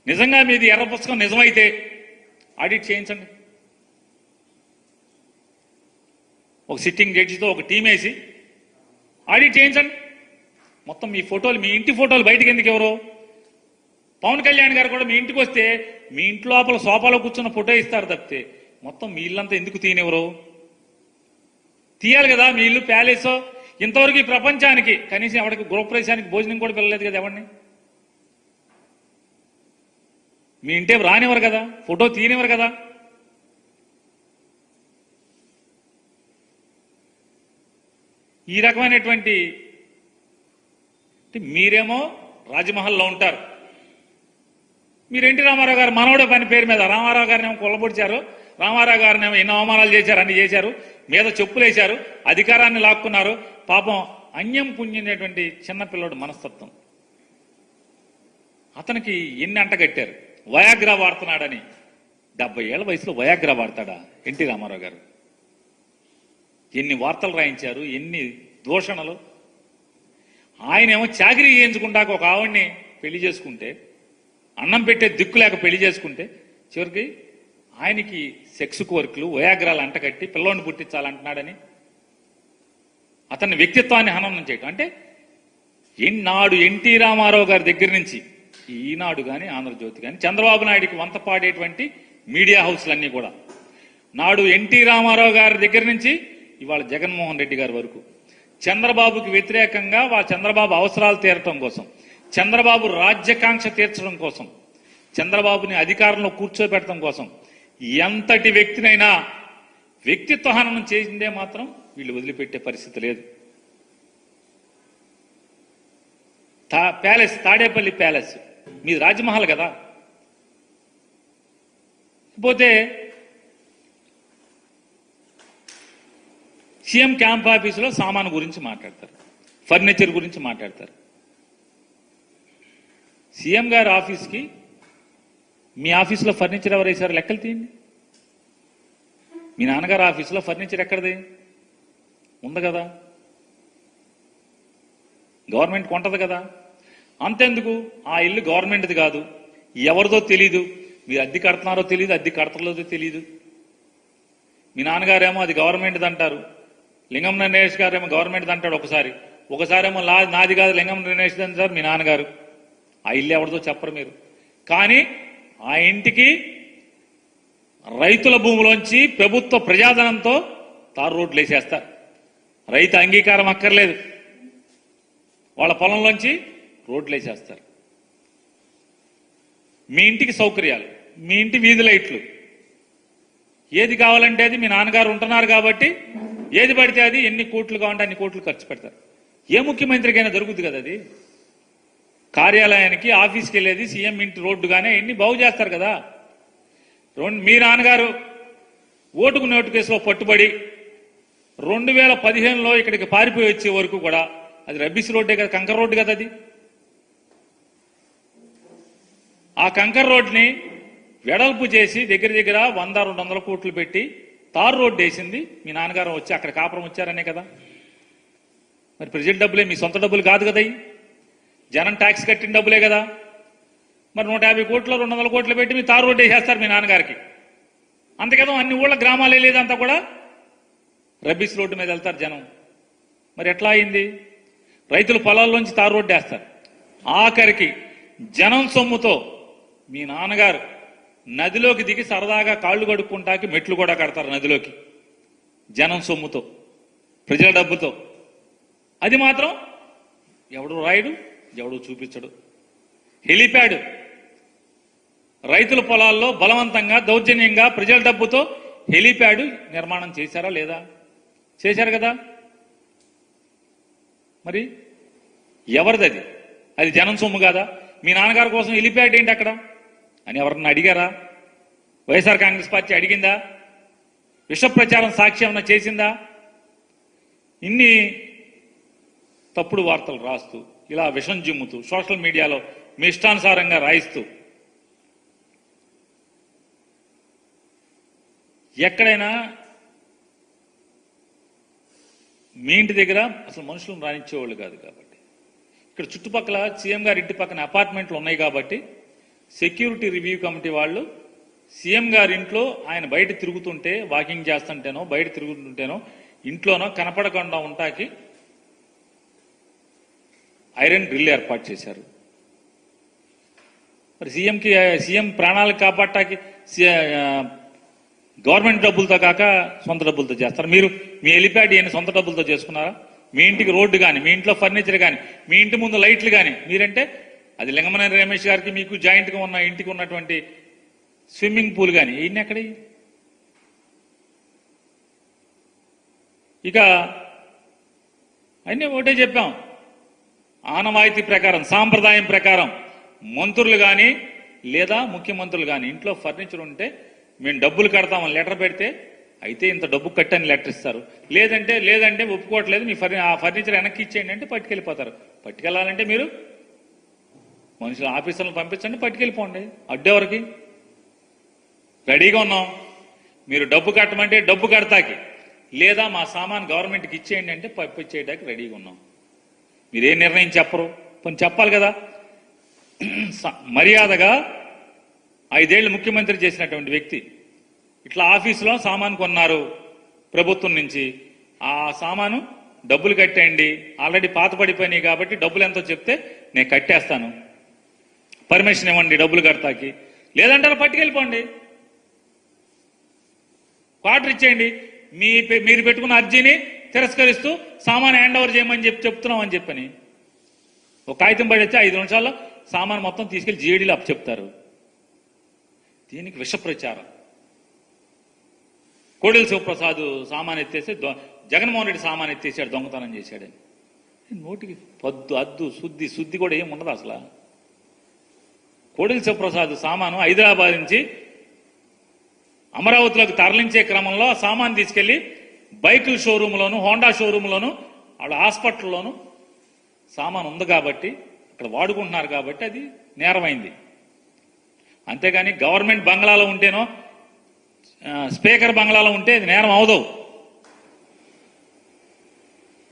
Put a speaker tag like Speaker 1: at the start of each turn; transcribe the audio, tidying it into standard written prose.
Speaker 1: నిజంగా మీది ఎర్ర పుస్తకం నిజమైతే ఆడిట్ చేయించండి. ఒక సిట్టింగ్ జడ్జితో ఒక టీం వేసి ఆడిట్ చేయించండి. మొత్తం మీ ఫోటోలు, మీ ఇంటి ఫోటోలు బయటకు ఎందుకు ఎవరు? పవన్ కళ్యాణ్ గారు కూడా మీ ఇంటికి వస్తే మీ ఇంటి లోపల సోఫాలో కూర్చున్న ఫోటో ఇస్తారు తప్పితే మొత్తం మీ ఇల్లంతా ఎందుకు తీయనివ్వరు? తీయాలి కదా. మీ ఇల్లు ప్యాలెస్. ఇంతవరకు ఈ ప్రపంచానికి కనీసం ఎవరికి గృహప్రవేశానికి భోజనం కూడా పిల్లలేదు కదా ఎవరిని. మీ ఇంటే రానివ్వరు కదా, ఫోటో తీయనివ్వరు కదా. ఈ రకమైనటువంటి మీరేమో రాజమహల్లో ఉంటారు. మీరు ఎన్టీ రామారావు గారు మనవడే పని పేరు మీద రామారావు గారినేమో కొల్లబొడిచారు, రామారావు గారినేమో ఎన్నో అవమానాలు చేశారు, అన్ని చేశారు, మీద చెప్పులేశారు, అధికారాన్ని లాక్కున్నారు. పాపం అన్యం పుణ్యమైనటువంటి చిన్నపిల్లడు మనస్తత్వం. అతనికి ఎన్ని అంటగట్టారు, వయాగ్రా వాడుతున్నాడని. 70 ఏళ్ల వయసులో వయాగ్రా వాడతాడా ఎన్టీ రామారావు గారు? ఎన్ని వార్తలు రాయించారు, ఎన్ని దూషణలు. ఆయనేమో చాకరీ చేయించుకుంటాక ఒక ఆవిడ్ని పెళ్లి చేసుకుంటే, అన్నం పెట్టే దిక్కు లేక పెళ్లి చేసుకుంటే చివరికి ఆయనకి సెక్స్ కోరికలు, వయాగ్రాలు అంటగట్టి పిల్లోని పుట్టించాలంటున్నాడని అతని వ్యక్తిత్వాన్ని హననం చేయటం. అంటే నాడు ఎన్టీ రామారావు గారి దగ్గర నుంచి ఈనాడు కానీ, ఆంధ్రజ్యోతి కానీ, చంద్రబాబు నాయుడికి వంత పాడేటువంటి మీడియా హౌస్లన్నీ కూడా నాడు ఎన్టీ రామారావు గారి దగ్గర నుంచి ఇవాళ జగన్మోహన్ రెడ్డి గారి వరకు చంద్రబాబుకి వ్యతిరేకంగా చంద్రబాబు అవసరాలు తీరటం కోసం, చంద్రబాబు రాజ్యకాంక్ష తీర్చడం కోసం, చంద్రబాబుని అధికారంలో కూర్చోబెట్టడం కోసం ఎంతటి వ్యక్తినైనా వ్యక్తిత్వ హననం చేసిందే మాత్రం వీళ్ళు వదిలిపెట్టే పరిస్థితి లేదు. ప్యాలెస్, తాడేపల్లి ప్యాలెస్ మీది రాజమహల్ కదా. పోతే సీఎం క్యాంప్ ఆఫీసులో సామాను గురించి మాట్లాడతారు, ఫర్నిచర్ గురించి మాట్లాడతారు. సీఎం గారి ఆఫీస్కి మీ ఆఫీసులో ఫర్నిచర్ ఎవరు వేశారు? లెక్కలు తీయండి. మీ నాన్నగారు ఆఫీసులో ఫర్నిచర్ ఎక్కడిది? ఉంది కదా, గవర్నమెంట్ కొంటది కదా. అంతెందుకు, ఆ ఇల్లు గవర్నమెంట్ది కాదు, ఎవరిదో తెలీదు. మీరు అద్దె కడుతున్నారో తెలియదు, అద్దె కడతలేదో తెలియదు. మీ నాన్నగారేమో అది గవర్నమెంట్ది అంటారు, లింగం నరేష్ గారేమో గవర్నమెంట్ది అంటాడు. ఒకసారేమో నాది కాదు లింగం నరేష్ అంటారు మీ నాన్నగారు. ఆ ఇల్లు ఎవరిదో చెప్పరు మీరు. కానీ ఆ ఇంటికి రైతుల భూములోంచి ప్రభుత్వ ప్రజాధనంతో తారు రోడ్లు వేసేస్తారు. రైతు అంగీకారం అక్కర్లేదు, వాళ్ళ పొలంలోంచి రోడ్లు వేసేస్తారు. మీ ఇంటికి సౌకర్యాలు, మీ ఇంటి వీధి లైట్లు, ఏది కావాలంటే అది మీ నాన్నగారు ఉంటున్నారు కాబట్టి ఏది పడితే అది ఎన్ని కోట్లు కావాలంటే అన్ని కోట్లు ఖర్చు పెడతారు. ఏ ముఖ్యమంత్రికైనా దొరుకుతుంది కదా అది. కార్యాలయానికి ఆఫీస్కి వెళ్ళేది సీఎం ఇంటి రోడ్డుగానే ఎన్ని బాగు చేస్తారు కదా. మీ నాన్నగారు ఓటుకు నోటు కేసులో పట్టుబడి 2015లో ఇక్కడికి పారిపోయి వచ్చే వరకు కూడా అది రబ్బీస్ రోడ్డే కదా, కంకర్ రోడ్డు కదా అది. ఆ కంకర్ రోడ్ని వెడల్పు చేసి దగ్గర 100-200 కోట్లు పెట్టి తారు రోడ్డు వేసింది మీ నాన్నగారు వచ్చి అక్కడ కాపురం వచ్చారనే కదా. మరి ప్రజల డబ్బులే, మీ సొంత డబ్బులు కాదు కదా, జనం ట్యాక్స్ కట్టిన డబ్బులే కదా. మరి 150 కోట్లు 200 కోట్లు పెట్టి మీ తారు రోడ్డు వేసేస్తారు మీ నాన్నగారికి. అంతేకదా, అన్ని ఊళ్ళ గ్రామాలు వెళ్ళేదంతా కూడా రబ్బీస్ రోడ్డు మీద వెళ్తారు జనం. మరి ఎట్లా అయింది? రైతుల పొలాల్లోంచి తారు రోడ్డు వేస్తారు. ఆఖరికి జనం సొమ్ముతో మీ నాన్నగారు నదిలోకి దిగి సరదాగా కాళ్ళు కడుక్కుంటాకి మెట్లు కూడా కడతారు నదిలోకి, జనం సొమ్ముతో, ప్రజల డబ్బుతో. అది మాత్రం ఎవడు రాయడు, ఎవడు చూపించడు. హెలిప్యాడ్ రైతుల పొలాల్లో బలవంతంగా దౌర్జన్యంగా ప్రజల డబ్బుతో హెలిప్యాడ్ నిర్మాణం చేశారా లేదా? చేశారు కదా. మరి ఎవరిది అది? అది జనం సొమ్ము కాదా? మీ నాన్నగారి కోసం హెలిప్యాడ్ ఏంటి అక్కడ అని ఎవరన్నా అడిగారా? వైఎస్ఆర్ కాంగ్రెస్ పార్టీ అడిగిందా? విష ప్రచారం సాక్షి ఏమన్నా చేసిందా? ఇన్ని తప్పుడు వార్తలు రాస్తూ, ఇలా విషం జిమ్ముతూ, సోషల్ మీడియాలో మీ ఇష్టానుసారంగా రాయిస్తూ, ఎక్కడైనా మీ ఇంటి దగ్గర అసలు మనుషులను రానిచ్చేవాళ్ళు కాదు కాబట్టి, ఇక్కడ చుట్టుపక్కల సీఎం గారి ఇంటి పక్కన అపార్ట్మెంట్లు ఉన్నాయి కాబట్టి సెక్యూరిటీ రివ్యూ కమిటీ వాళ్ళు సీఎం గారి ఇంట్లో ఆయన బయట తిరుగుతుంటే, వాకింగ్ చేస్తుంటేనో బయట తిరుగుతుంటేనో ఇంట్లోనో కనపడకుండా ఉంటాకి ఐరన్ గ్రిల్ ఏర్పాటు చేశారు. మరి సీఎం ప్రాణాలకు కాపాడటానికి గవర్నమెంట్ డబ్బులతో కాక సొంత డబ్బులతో చేస్తారు. మీరు మీ హెలిప్యాడ్ ఏమైనా సొంత డబ్బులతో చేసుకున్నారా? మీ ఇంటికి రోడ్డు కానీ, మీ ఇంట్లో ఫర్నిచర్ కానీ, మీ ఇంటి ముందు లైట్లు కానీ, మీరంటే అది లింగమనేని రమేష్ గారికి మీకు జాయింట్గా ఉన్న ఇంటికి ఉన్నటువంటి స్విమ్మింగ్ పూల్ కానీ ఇన్ని ఎక్కడి? ఇక అన్నీ ఒకటే చెప్పాం, ఆనవాయితీ ప్రకారం, సాంప్రదాయం ప్రకారం మంత్రులు కానీ లేదా ముఖ్యమంత్రులు కానీ ఇంట్లో ఫర్నిచర్ ఉంటే మేము డబ్బులు కడతామని లెటర్ పెడితే అయితే ఇంత డబ్బు కట్టని లెటర్ ఇస్తారు. లేదంటే ఒప్పుకోవట్లేదు, మీ ఆ ఫర్నిచర్ వెనక్కి ఇచ్చేయండి అంటే పట్టుకెళ్ళిపోతారు. పట్టుకెళ్ళాలంటే మీరు మనుషులు ఆఫీసర్లను పంపించండి, పట్టుకెళ్ళిపోండి. అడ్డెవరికి? రెడీగా ఉన్నాం. మీరు డబ్బు కట్టమంటే డబ్బు కడతాకి, లేదా మా సామాన్ గవర్నమెంట్కి ఇచ్చేయండి అంటే పంపించేయడానికి రెడీగా ఉన్నాం. మీరేం నిర్ణయం చెప్పరు, కొంచెం చెప్పాలి కదా. మర్యాదగా 5 ఏళ్లు ముఖ్యమంత్రి చేసినటువంటి వ్యక్తి ఇట్లా ఆఫీసులో సామాను కొన్నారు ప్రభుత్వం నుంచి, ఆ సామాను డబ్బులు కట్టేయండి, ఆల్రెడీ పాత పడిపోయినాయి కాబట్టి డబ్బులు ఎంతో చెప్తే నేను కట్టేస్తాను, పర్మిషన్ ఇవ్వండి డబ్బులు కడతాకి, లేదంటే అలా పట్టుకెళ్ళిపోండి, క్వార్టర్ ఇచ్చేయండి. మీరు పెట్టుకున్న అర్జీని తిరస్కరిస్తూ సామాను హ్యాండ్ ఓవర్ చేయమని చెప్తున్నాం అని చెప్పని ఒక కాగితం పడేస్తే 5 నిమిషాల్లో సామాను మొత్తం తీసుకెళ్లి జీడీలో అప్పచెప్తారు. దీనికి విష ప్రచారం. కోడెల శివప్రసాద్ సామాన్ ఎత్తేసి జగన్మోహన్ రెడ్డి సామాన్ ఎత్తేసాడు, దొంగతనం చేశాడని. నోటికి పద్దు అద్దు శుద్ధి కూడా ఏం ఉండదు అసలు. కోడెల శివప్రసాద్ సామాను హైదరాబాద్ నుంచి అమరావతిలోకి తరలించే క్రమంలో ఆ సామాన్ తీసుకెళ్లి బైకుల షోరూంలోను, హోండా షోరూంలోను, వాళ్ళ హాస్పిటల్లోను సామాన్ ఉంది కాబట్టి అక్కడ వాడుకుంటున్నారు కాబట్టి అది నేరమైంది. అంతేగాని గవర్నమెంట్ బంగ్లాలో ఉంటేనో, స్పీకర్ బంగ్లాలో ఉంటే అది నేరం అవదు.